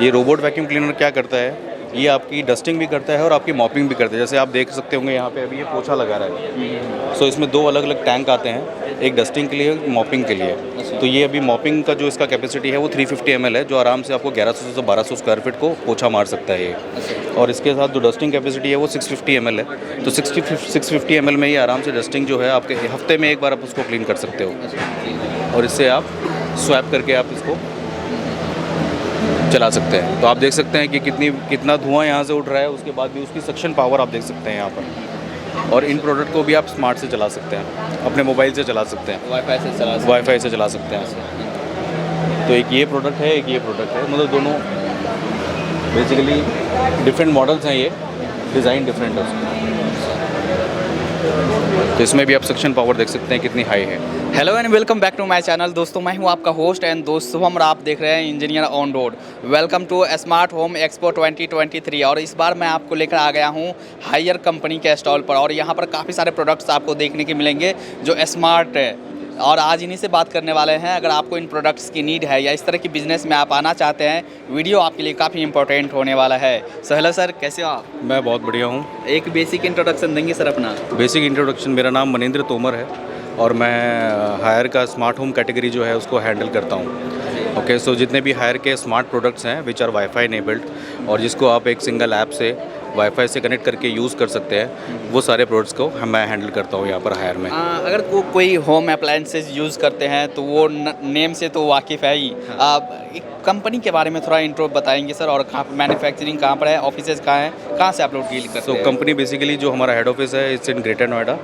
ये robot vacuum cleaner क्या करता है, ये आपकी डस्टिंग भी करता है और आपकी मॉपिंग भी करता है। जैसे आप देख सकते होंगे यहाँ पे अभी ये पोछा लगा रहा है। सो इसमें दो अलग अलग टैंक आते हैं, एक डस्टिंग के लिए, एक मॉपिंग के लिए। तो ये अभी मॉपिंग का जो इसका कैपेसिटी है वो 350 ml है, जो आराम से आपको 1100 से 1200 स्क्वायर फीट को पोछा मार सकता है ये। और इसके साथ जो डस्टिंग कैपेसिटी है वो 650 ml है। तो 650 ml में ये आराम से डस्टिंग जो है आपके हफ्ते में एक बार आप उसको क्लीन कर सकते हो। और इससे आप स्वैप करके आप इसको चला सकते हैं। तो आप देख सकते हैं कि कितना धुआं यहाँ से उठ रहा है, उसके बाद भी उसकी सक्शन पावर आप देख सकते हैं यहाँ पर। और इन प्रोडक्ट को भी आप स्मार्ट से चला सकते हैं, अपने मोबाइल से चला सकते हैं, वाईफाई से चला सकते हैं। तो एक ये प्रोडक्ट है, एक ये प्रोडक्ट है, मतलब दोनों बेसिकली डिफरेंट मॉडल्स हैं, ये डिज़ाइन डिफरेंट है उसका। तो इसमें भी आप सक्शन पावर देख सकते हैं कितनी हाई है। Hello and welcome back to my channel. दोस्तों मैं हूं आपका होस्ट एंड दोस्त शुभम और आप देख रहे हैं engineer on road. Welcome to smart home expo 2023। और इस बार मैं आपको लेकर आ गया हूं हायर कंपनी के स्टॉल पर, और यहां पर काफ़ी सारे प्रोडक्ट्स आपको देखने के मिलेंगे जो स्मार्ट है, और आज इन्हीं से बात करने वाले हैं। अगर आपको इन प्रोडक्ट्स की नीड है या इस तरह की बिजनेस में आप आना चाहते हैं, वीडियो आपके लिए काफ़ी इंपॉर्टेंट होने वाला है। सो हेलो सर, कैसे हो आप? मैं बहुत बढ़िया हूँ। एक बेसिक इंट्रोडक्शन देंगे सर अपना? बेसिक इंट्रोडक्शन, मेरा नाम मनिंद्र तोमर है और मैं हायर का स्मार्ट होम कैटेगरी जो है उसको हैंडल करता हूँ। ओके, सो जितने भी हायर के स्मार्ट प्रोडक्ट्स हैं विच आर वाईफाई इनेबल्ड और जिसको आप एक सिंगल ऐप से वाईफाई से कनेक्ट करके यूज़ कर सकते हैं, वो सारे प्रोडक्ट्स को मैं हैंडल करता हूँ यहाँ पर हायर में। अगर कोई होम अप्लायंसेस यूज़ करते हैं तो वो नेम से तो वाकिफ़ है ही। आप एक कंपनी के बारे में थोड़ा इंट्रो बताएंगे सर, और कहाँ मैन्युफैक्चरिंग कहाँ पर है, ऑफिसेज कहाँ हैं, कहाँ से आप लोग डील करते हैं? तो कंपनी बेसिकली जो हमारा हेड ऑफिस है इट्स इन ग्रेटर नोएडा,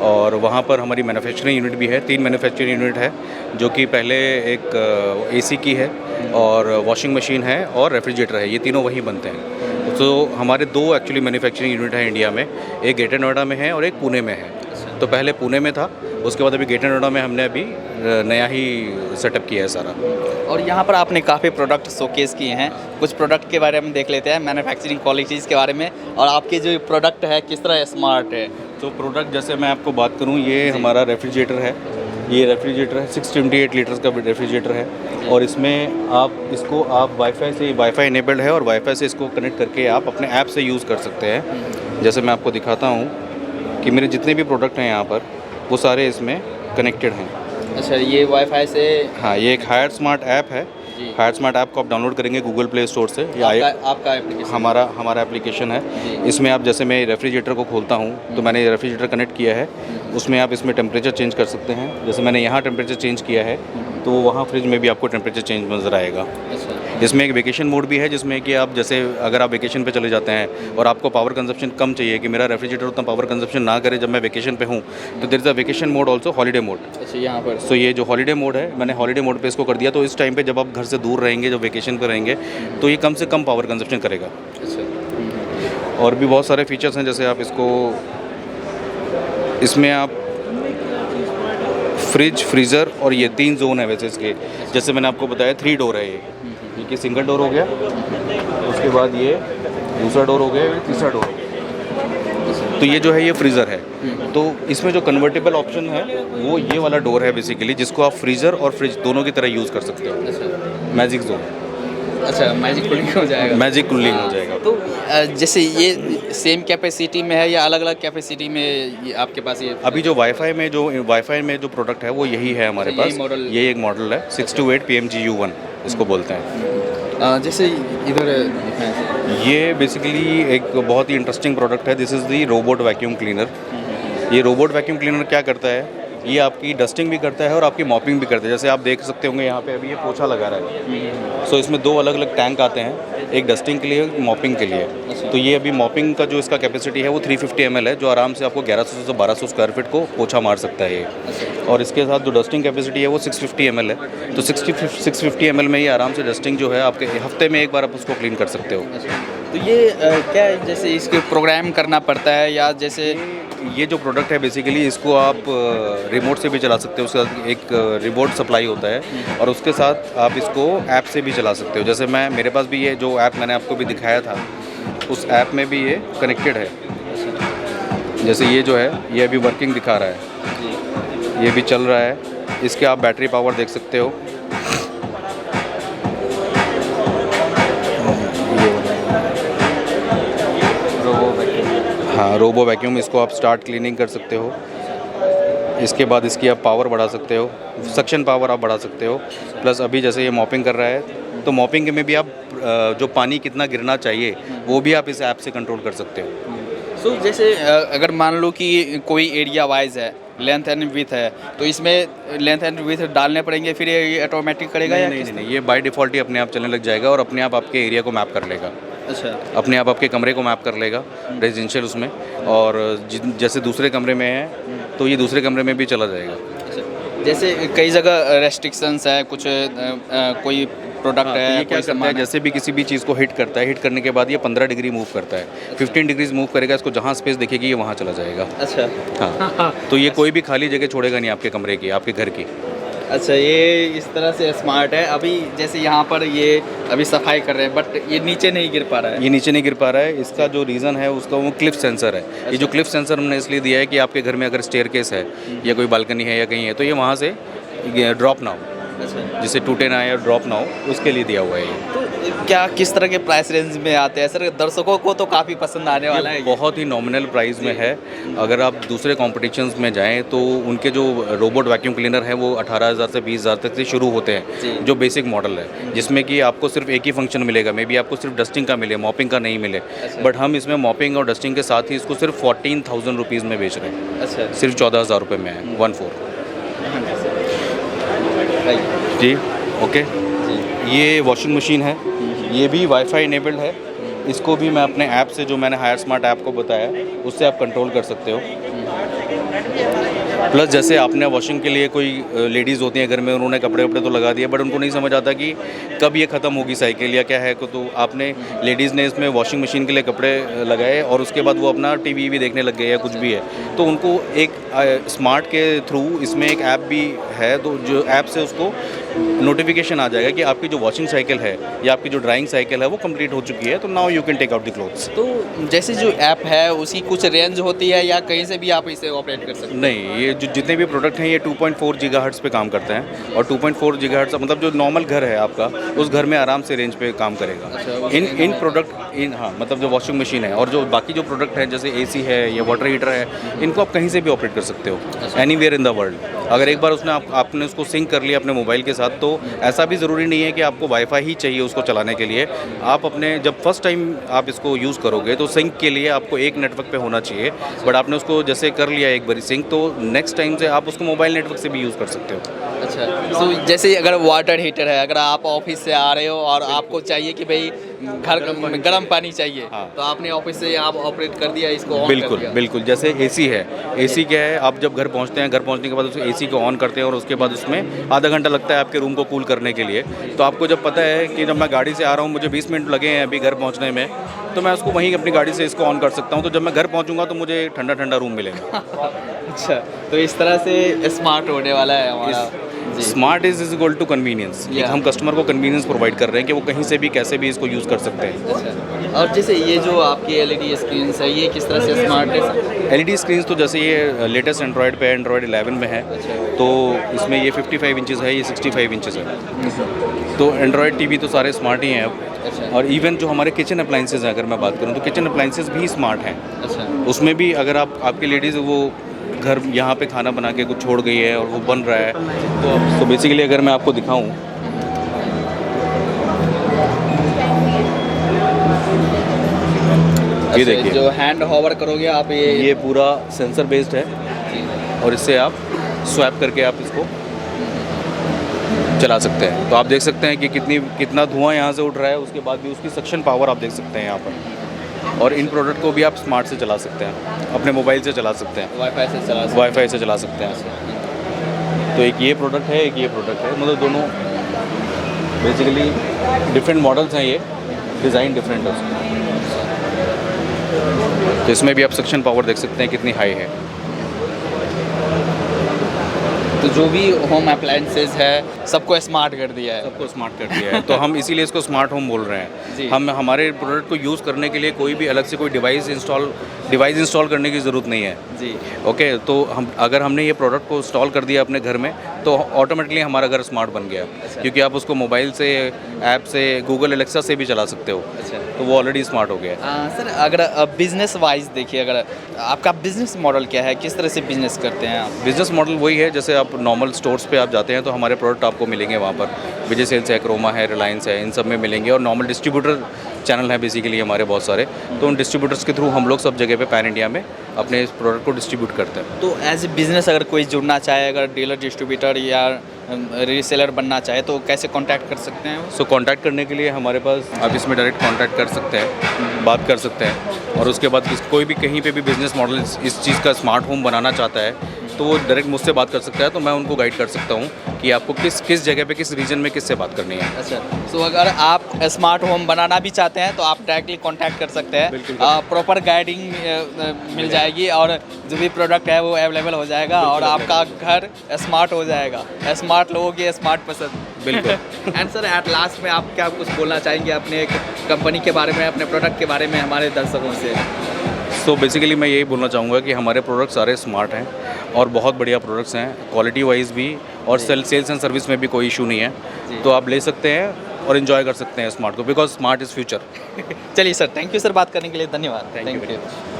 और वहाँ पर हमारी मैन्युफैक्चरिंग यूनिट भी है। 3 मैन्युफैक्चरिंग यूनिट है, जो कि पहले एक एसी की है और वॉशिंग मशीन है और रेफ्रिजरेटर है, ये तीनों वहीं बनते हैं। तो हमारे 2 एक्चुअली मैन्युफैक्चरिंग यूनिट हैं इंडिया में, एक ग्रेटर नोएडा में है और एक पुणे में है। तो पहले पुणे में था, उसके बाद अभी ग्रेटर नोएडा में हमने अभी नया ही सेटअप किया है सारा। और यहाँ पर आपने काफ़ी प्रोडक्ट शोकेस किए हैं, कुछ प्रोडक्ट के बारे में देख लेते हैं, मैन्युफैक्चरिंग क्वालिटीज़ के बारे में, और आपके जो प्रोडक्ट है किस तरह स्मार्ट है। तो प्रोडक्ट जैसे मैं आपको बात करूँ, ये हमारा रेफ्रिजरेटर है। ये रेफ्रिजरेटर है 628 लीटर्स का रेफ्रिजरेटर है, और इसमें आप वाईफाई इनेबल्ड है और वाईफाई से इसको कनेक्ट करके आप अपने ऐप से यूज़ कर सकते हैं। जैसे मैं आपको दिखाता हूँ कि मेरे जितने भी प्रोडक्ट हैं यहाँ पर वो सारे इसमें कनेक्टेड हैं। अच्छा, ये वाईफाई से? हाँ, ये एक हायर स्मार्ट ऐप है। हायर स्मार्ट ऐप को आप डाउनलोड करेंगे गूगल प्ले स्टोर से, या आपका एप्लीकेशन? हमारा एप्लीकेशन है। इसमें आप जैसे मैं रेफ्रिजरेटर को खोलता हूँ तो मैंने रेफ्रिजरेटर कनेक्ट किया है, उसमें आप इसमें टेम्परेचर चेंज कर सकते हैं। जैसे मैंने यहाँ टेम्परेचर चेंज किया है तो वहाँ फ्रिज में भी आपको टेम्परेचर चेंज नज़र आएगा। इसमें एक वेकेशन मोड भी है, जिसमें कि आप जैसे अगर आप वेकेशन पे चले जाते हैं और आपको पावर कंजप्शन कम चाहिए कि मेरा रेफ्रिजरेटर उतना पावर कंजप्शन ना करे जब मैं वेकेशन पे हूँ, तो there is a vacation mode also, holiday mode. अच्छा, यहाँ पर सो ये जो हॉलीडे मोड है, मैंने हॉलीडे मोड पे इसको कर दिया। तो इस टाइम पे जब आप घर से दूर रहेंगे, जब वेकेशन पे रहेंगे, तो ये कम से कम पावर कंजप्शन करेगा। और भी बहुत सारे फीचर्स हैं, जैसे आप इसमें आप फ्रिज, फ्रीज़र और ये 3 जोन है वैसे इसके। जैसे मैंने आपको बताया 3 डोर है ये सिंगल डोर हो गया, उसके बाद ये दूसरा डोर हो गया, ये तीसरा डोर हो गया। तो ये जो है ये फ्रीज़र है। तो इसमें जो कन्वर्टेबल ऑप्शन है वो ये वाला डोर है बेसिकली, जिसको आप फ्रीज़र और फ्रिज दोनों की तरह यूज़ कर सकते हो। Magic zone. अच्छा, मैजिक कूलिंग हो जाएगा? मैजिक कूलिंग हो जाएगा। तो जैसे ये सेम कैपेसिटी में है या अलग अलग कैपेसिटी में ये आपके पास? ये अभी जो वाईफाई में जो प्रोडक्ट है वो यही है हमारे पास। ये एक मॉडल है 628 PMGU1 इसको बोलते हैं। जैसे इधर ये बेसिकली एक बहुत ही इंटरेस्टिंग प्रोडक्ट है। This is the robot vacuum cleaner. ये रोबोट वैक्यूम क्लीनर क्या करता है, ये आपकी डस्टिंग भी करता है और आपकी मॉपिंग भी करता है। जैसे आप देख सकते होंगे यहाँ पे अभी ये पोछा लगा रहा है। सो इसमें 2 अलग अलग टैंक आते हैं, एक डस्टिंग के लिए, एक मॉपिंग के लिए। तो ये अभी मॉपिंग का जो इसका कैपेसिटी है वो 350 ml है, जो आराम से आपको 1100 से 1200 स्क्वायर फीट को पोछा मार सकता है ये। और इसके साथ जो डस्टिंग कैपेसिटी है वो 650 ml है। तो 650 ml में ये आराम से डस्टिंग जो है आपके हफ्ते में एक बार आप उसको क्लीन कर सकते हो। तो ये क्या जैसे इसके प्रोग्राम करना पड़ता है, या जैसे ये जो प्रोडक्ट है बेसिकली इसको आप रिमोट से भी चला सकते हो। उसका एक रिमोट सप्लाई होता है और उसके साथ आप इसको ऐप से भी चला सकते हो। जैसे मेरे पास भी ये जो ऐप मैंने आपको भी दिखाया था, उस ऐप में भी ये कनेक्टेड है। जैसे ये जो है ये अभी वर्किंग दिखा रहा है, ये भी चल रहा है। इसके आप बैटरी पावर देख सकते हो। रोबो वैक्यूम, इसको आप स्टार्ट क्लीनिंग कर सकते हो। इसके बाद इसकी आप पावर बढ़ा सकते हो, सक्शन पावर आप बढ़ा सकते हो। प्लस अभी जैसे ये मॉपिंग कर रहा है तो मॉपिंग में भी आप जो पानी कितना गिरना चाहिए वो भी आप इस ऐप से कंट्रोल कर सकते हो। सो जैसे अगर मान लो कि कोई एरिया वाइज है, लेंथ एंड विथ है, तो इसमें लेंथ एंड विथ डालने पड़ेंगे, फिर ये ऑटोमेटिक करेगा या नहीं, ये बाय डिफ़ॉल्ट ही अपने आप चलने लग जाएगा और अपने आप आपके एरिया को मैप कर लेगा। अच्छा, अपने आप आपके कमरे को मैप कर लेगा रेजिडेंशियल उसमें, और जैसे दूसरे कमरे में है तो ये दूसरे कमरे में भी चला जाएगा। अच्छा। जैसे कई जगह रेस्ट्रिक्शंस है, कुछ कोई प्रोडक्ट है, ये क्या करता है, जैसे भी किसी भी चीज़ को हिट करता है, हिट करने के बाद ये 15 डिग्री मूव करता है, 15 डिग्रीज मूव करेगा, इसको जहाँ स्पेस दिखेगी ये वहाँ चला जाएगा। अच्छा, हाँ, तो ये कोई भी खाली जगह छोड़ेगा नहीं आपके कमरे की, आपके घर की। अच्छा, ये इस तरह से स्मार्ट है। अभी जैसे यहाँ पर ये अभी सफाई कर रहे हैं, बट ये नीचे नहीं गिर पा रहा है। ये नीचे नहीं गिर पा रहा है, इसका जो रीज़न है उसका वो क्लिफ सेंसर है। ये जो क्लिफ सेंसर हमने इसलिए दिया है कि आपके घर में अगर स्टेयरकेस है या कोई बालकनी है या कहीं है तो ये वहाँ से ड्रॉप ना हो, अच्छा, जिससे टूटे ना या ड्रॉप ना हो, उसके लिए दिया हुआ है ये। तो क्या किस तरह के प्राइस रेंज में आते हैं सर? दर्शकों को तो काफ़ी पसंद आने वाला है। बहुत ही नॉमिनल प्राइस में है। अगर आप दूसरे कॉम्पिटिशन्स में जाएं तो उनके जो रोबोट वैक्यूम क्लीनर हैं वो 18,000 से 20,000 तक से शुरू होते जी। हैं, जो बेसिक मॉडल है, जिसमें कि आपको सिर्फ एक ही फंक्शन मिलेगा, मे बी आपको सिर्फ डस्टिंग का मिले, मॉपिंग का नहीं मिले। अच्छा। बट हम इसमें मॉपिंग और डस्टिंग के साथ ही इसको सिर्फ 14,000 रुपीज़ में बेच रहे हैं। अच्छा, सिर्फ 14,000 रुपये में है, 14। जी, ओके। ये वॉशिंग मशीन है, ये भी वाईफाई इनेबल्ड है। इसको भी मैं अपने ऐप से, जो मैंने हायर स्मार्ट ऐप को बताया, उससे आप कंट्रोल कर सकते हो। प्लस जैसे आपने वॉशिंग के लिए कोई लेडीज़ होती हैं घर में, उन्होंने कपड़े वपड़े तो लगा दिए, बट उनको नहीं समझ आता कि कब ये ख़त्म होगी साइकिल या क्या है, तो आपने लेडीज़ ने इसमें वॉशिंग मशीन के लिए कपड़े लगाए और उसके बाद वो अपना टीवी भी देखने लग गए या कुछ भी है, तो उनको एक स्मार्ट के थ्रू इसमें एक ऐप भी है, तो जो ऐप से उसको नोटिफिकेशन आ जाएगा कि आपकी जो वॉशिंग साइकिल है या आपकी जो ड्राइंग साइकिल है वो कंप्लीट हो चुकी है, तो now you can take out the clothes. तो जैसे जो ऐप है उसकी कुछ रेंज होती है या कहीं से भी आप इसे ऑपरेट कर सकते हैं? नहीं, ये जो जितने भी प्रोडक्ट हैं ये 2.4 गीगाहर्ट्ज़ पे काम करते हैं, और 2.4 गीगाहर्ट्ज़ मतलब जो नॉर्मल घर है आपका, उस घर में आराम से रेंज पे काम करेगा। अच्छा, इन प्रोडक्ट हाँ, मतलब जो वॉशिंग मशीन है और जो बाकी जो प्रोडक्ट है जैसे एसी है या वाटर हीटर है, इनको आप कहीं से भी ऑपरेट कर सकते हो, एनीवेयर इन द वर्ल्ड। अगर एक बार उसने आपने उसको सिंक कर लिया अपने मोबाइल के साथ, तो ऐसा भी ज़रूरी नहीं है कि आपको वाईफाई ही चाहिए उसको चलाने के लिए। आप अपने जब फर्स्ट टाइम आप इसको यूज़ करोगे तो सिंक के लिए आपको एक नेटवर्क पे होना चाहिए, बट आपने उसको जैसे कर लिया एक बारी सिंक, तो नेक्स्ट टाइम से आप उसको मोबाइल नेटवर्क से भी यूज़ कर सकते हो। अच्छा, तो जैसे अगर वाटर हीटर है, अगर आप ऑफिस से आ रहे हो और आपको चाहिए कि भाई घर गर्म पानी चाहिए, हाँ। तो आपने ऑफिस से आप ऑपरेट कर दिया, इसको ऑन कर बिल्कुल दिया। बिल्कुल, जैसे एसी है, एसी क्या है, आप जब घर पहुंचते हैं, घर पहुंचने के बाद उस एसी को ऑन करते हैं और उसके बाद उसमें आधा घंटा लगता है आपके रूम को कूल करने के लिए। तो आपको जब पता है कि जब मैं गाड़ी से आ रहा हूँ, मुझे 20 मिनट लगे हैं अभी घर पहुँचने में, तो मैं उसको वहीं अपनी गाड़ी से इसको ऑन कर सकता हूँ, तो जब मैं घर पहुँचूँगा तो मुझे ठंडा ठंडा रूम मिलेगा। अच्छा, तो इस तरह से स्मार्ट होने वाला है हमारा। जी। Smart is equal to convenience. Yeah. हम कस्टमर को कन्वीनियंस प्रोवाइड कर रहे हैं कि वो कहीं से भी कैसे भी इसको यूज़ कर सकते हैं। अच्छा, और जैसे ये जो आपकी एलईडी स्क्रीन है, ये किस तरह से स्मार्ट है? एलईडी स्क्रीन्स तो जैसे ये लेटेस्ट एंड्रॉयड पे एंड्रॉयड 11 में है, तो इसमें ये 55 इंचज़ है, ये 65 इंचज़ है। तो एंड्रॉयड टीवी तो सारे स्मार्ट ही हैं अब। अच्छा। और इवन जो हमारे किचन अप्लाइंसेज हैं, अगर मैं बात करूँ तो किचन अप्लाइंसेज भी स्मार्ट हैं। अच्छा, उसमें भी अगर आपकी लेडीज़ वो घर यहाँ पे खाना बना के कुछ छोड़ गई है और वो बन रहा है, तो बेसिकली अगर मैं आपको दिखाऊं, ये देखिए, जो हैंड होवर करोगे आप, ये पूरा सेंसर बेस्ड है और इससे आप स्वैप करके आप इसको चला सकते हैं। तो आप देख सकते हैं कि कितना धुआं यहाँ से उठ रहा है, उसके बाद भी उसकी सक्शन पावर आप देख सकते हैं यहाँ पर। और इन प्रोडक्ट को भी आप स्मार्ट से चला सकते हैं, अपने मोबाइल से चला सकते हैं, वाईफाई से चला सकते हैं। तो एक ये प्रोडक्ट है, एक ये प्रोडक्ट है, मतलब दोनों बेसिकली डिफरेंट मॉडल्स हैं, ये डिज़ाइन डिफरेंट है उसका। तो इसमें भी आप सक्शन पावर देख सकते हैं कितनी हाई है। तो जो भी होम अप्लायंसेस है सबको स्मार्ट कर दिया है। सबको स्मार्ट कर दिया है, तो हम इसीलिए इसको स्मार्ट होम बोल रहे जी। हैं। हम हमारे प्रोडक्ट को यूज़ करने के लिए कोई भी अलग से कोई डिवाइस इंस्टॉल करने की ज़रूरत नहीं है। जी। ओके, तो अगर हमने ये प्रोडक्ट को इंस्टॉल कर दिया अपने घर में, तो ऑटोमेटिकली हमारा घर स्मार्ट बन गया, क्योंकि आप उसको मोबाइल से, ऐप से, गूगल एलेक्सा से भी चला सकते हो, अच्छा तो वो ऑलरेडी स्मार्ट हो गया है। सर अगर बिजनेस वाइज देखिए, अगर आपका बिजनेस मॉडल क्या है, किस तरह से बिजनेस करते हैं आप? बिजनेस मॉडल वही है, जैसे आप नॉर्मल स्टोर्स पे आप जाते हैं तो हमारे प्रोडक्ट आपको मिलेंगे वहाँ पर, विजय सेल्स है, क्रोमा है, रिलायंस है, इन सब में मिलेंगे। और नॉर्मल डिस्ट्रीब्यूटर चैनल है बेसिकली हमारे बहुत सारे, तो उन डिस्ट्रीब्यूटर्स के थ्रू हम लोग सब जगह पे पैन इंडिया में अपने इस प्रोडक्ट को डिस्ट्रीब्यूट करते हैं। तो एज ए बिजनेस अगर कोई जुड़ना चाहे, अगर डीलर डिस्ट्रीब्यूटर या रीसेलर बनना चाहे, तो कैसे कांटेक्ट कर सकते हैं? सो कांटेक्ट करने के लिए हमारे पास आप इसमें डायरेक्ट कांटेक्ट कर सकते हैं, बात कर सकते हैं। और उसके बाद कोई भी कहीं पे भी बिजनेस मॉडल इस चीज़ का स्मार्ट होम बनाना चाहता है तो वो डायरेक्ट मुझसे बात कर सकता है, तो मैं उनको गाइड कर सकता हूँ कि आपको किस जगह पे, किस रीजन में किससे बात करनी है। अच्छा, तो अगर आप स्मार्ट होम बनाना भी चाहते हैं तो आप डायरेक्टली कांटेक्ट कर सकते हैं, बिल्कुल। प्रॉपर गाइडिंग मिल जाएगी और जो भी प्रोडक्ट है वो अवेलेबल हो जाएगा और आपका घर स्मार्ट हो जाएगा। स्मार्ट लोगों की स्मार्ट पसंद। बिल्कुल। एंड सर एट लास्ट में आप क्या कुछ बोलना चाहेंगे अपने कंपनी के बारे में, अपने प्रोडक्ट के बारे में हमारे दर्शकों से? तो बेसिकली मैं यही बोलना चाहूँगा कि हमारे प्रोडक्ट सारे स्मार्ट हैं और बहुत बढ़िया प्रोडक्ट्स हैं, क्वालिटी वाइज भी, और सेल्स एंड सर्विस में भी कोई इशू नहीं है। तो आप ले सकते हैं और इन्जॉय कर सकते हैं स्मार्ट को, बिकॉज स्मार्ट इज़ फ्यूचर। चलिए सर, थैंक यू सर, बात करने के लिए धन्यवाद। Thank you. Thank you.